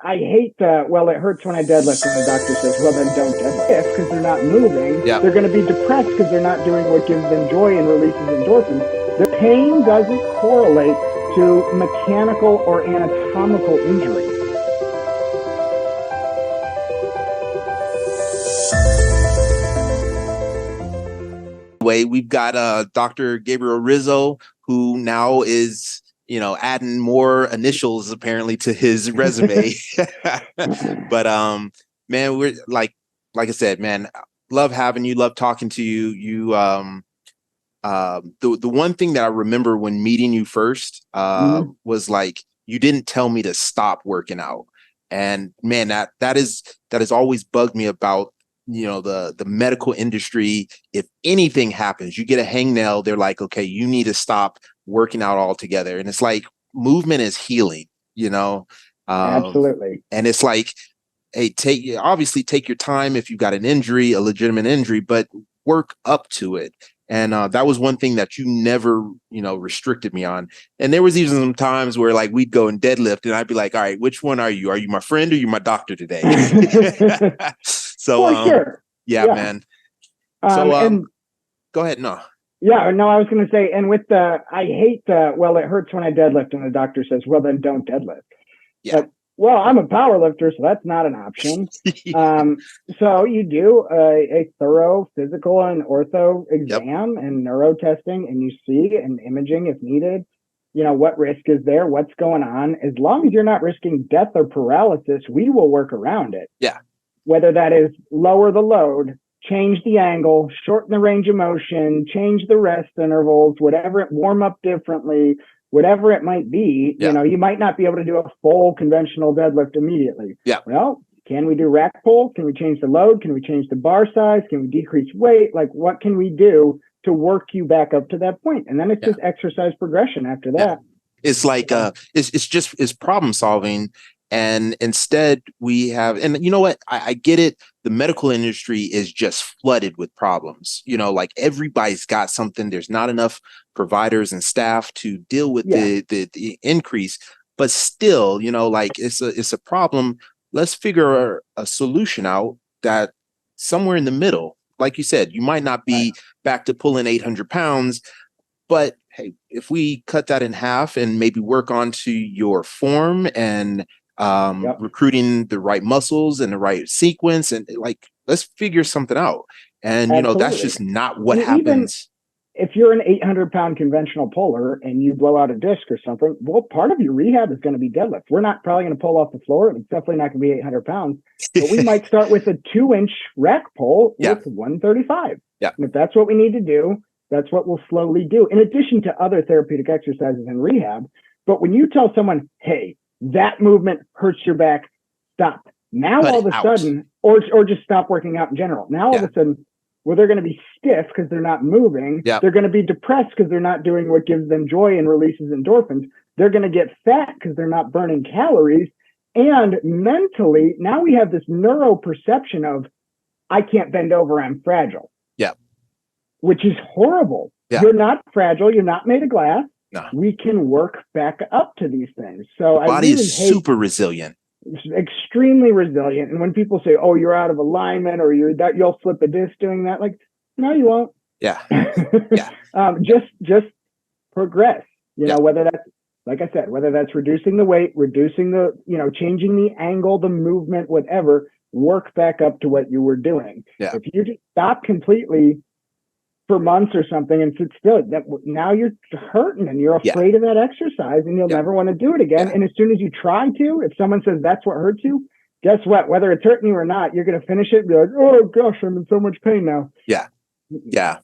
I hate the, well, it hurts when I deadlift, and the doctor says, well, then don't deadlift because they're not moving. Yeah. They're going to be depressed because they're not doing what gives them joy and releases endorphins. The pain doesn't correlate to mechanical or anatomical injury. We've got Dr. Gabriel Rizzo, who now is, adding more initials apparently to his resume. But man, we're like I said, man, love having you, love talking to you. The one thing that I remember when meeting you first was like, you didn't tell me to stop working out. And man, that has always bugged me about the medical industry. If anything happens, you get a hangnail, they're like, okay, you need to stop working out altogether. And it's like, movement is healing, Absolutely. And it's like, hey, obviously take your time if you've got an injury, a legitimate injury, but work up to it. And that was one thing that you never, restricted me on. And there was even some times where like we'd go and deadlift and I'd be like, all right, which one are you? Are you my friend or you my doctor today? So, for sure. Yeah, man. So, and go ahead. No. Yeah, no, I was going to say, and with I hate well, it hurts when I deadlift, and the doctor says, well, then don't deadlift. Yeah. But, well, I'm a power lifter, so that's not an option. So you do a thorough physical and ortho exam and neuro testing, and you see and imaging if needed, what risk is there, what's going on. As long as you're not risking death or paralysis, we will work around it. Yeah. Whether that is lower the load, change the angle, shorten the range of motion, change the rest intervals, warm up differently, whatever it might be. Yeah. You might not be able to do a full conventional deadlift immediately. Yeah. Well, can we do rack pull? Can we change the load? Can we change the bar size? Can we decrease weight? Like, what can we do to work you back up to that point? And then it's just exercise progression after that. Yeah. It's like, it's problem solving. And instead we have, and you know what, I get it. The medical industry is just flooded with problems. Like everybody's got something. There's not enough providers and staff to deal with the increase, but still, like it's a problem. Let's figure a solution out that somewhere in the middle. Like you said, you might not be back to pulling 800 pounds, but hey, if we cut that in half and maybe work onto your form and recruiting the right muscles and the right sequence, and like, let's figure something out. And that's just not what happens. If you're an 800-pound conventional puller and you blow out a disc or something, well, part of your rehab is going to be deadlift. We're not probably going to pull off the floor, and it's definitely not going to be 800 pounds. But we might start with a 2-inch rack pull with 135. Yeah. And if that's what we need to do, that's what we'll slowly do, in addition to other therapeutic exercises in rehab. But when you tell someone, hey, that movement hurts your back, stop. Now all of a sudden, or just stop working out in general. Now all of a sudden, well, they're going to be stiff because they're not moving. Yeah. They're going to be depressed because they're not doing what gives them joy and releases endorphins. They're going to get fat because they're not burning calories. And mentally, now we have this neuro perception of, I can't bend over, I'm fragile. Yeah. Which is horrible. Yeah. You're not fragile. You're not made of glass. No. We can work back up to these things. So the body is super resilient. Extremely resilient. And when people say, oh, you're out of alignment or you'll slip a disc doing that, like, no, you won't. Yeah. Just progress, whether that's, like I said, whether that's reducing the weight, reducing the, changing the angle, the movement, whatever, work back up to what you were doing. Yeah. If you just stop completely for months or something and sit still, now you're hurting and you're afraid of that exercise and you'll never want to do it again. And as soon as you try to, if someone says that's what hurts you, guess what? Whether it's hurting you or not, you're going to finish it and be like, oh gosh, I'm in so much pain now. Yeah. Yeah.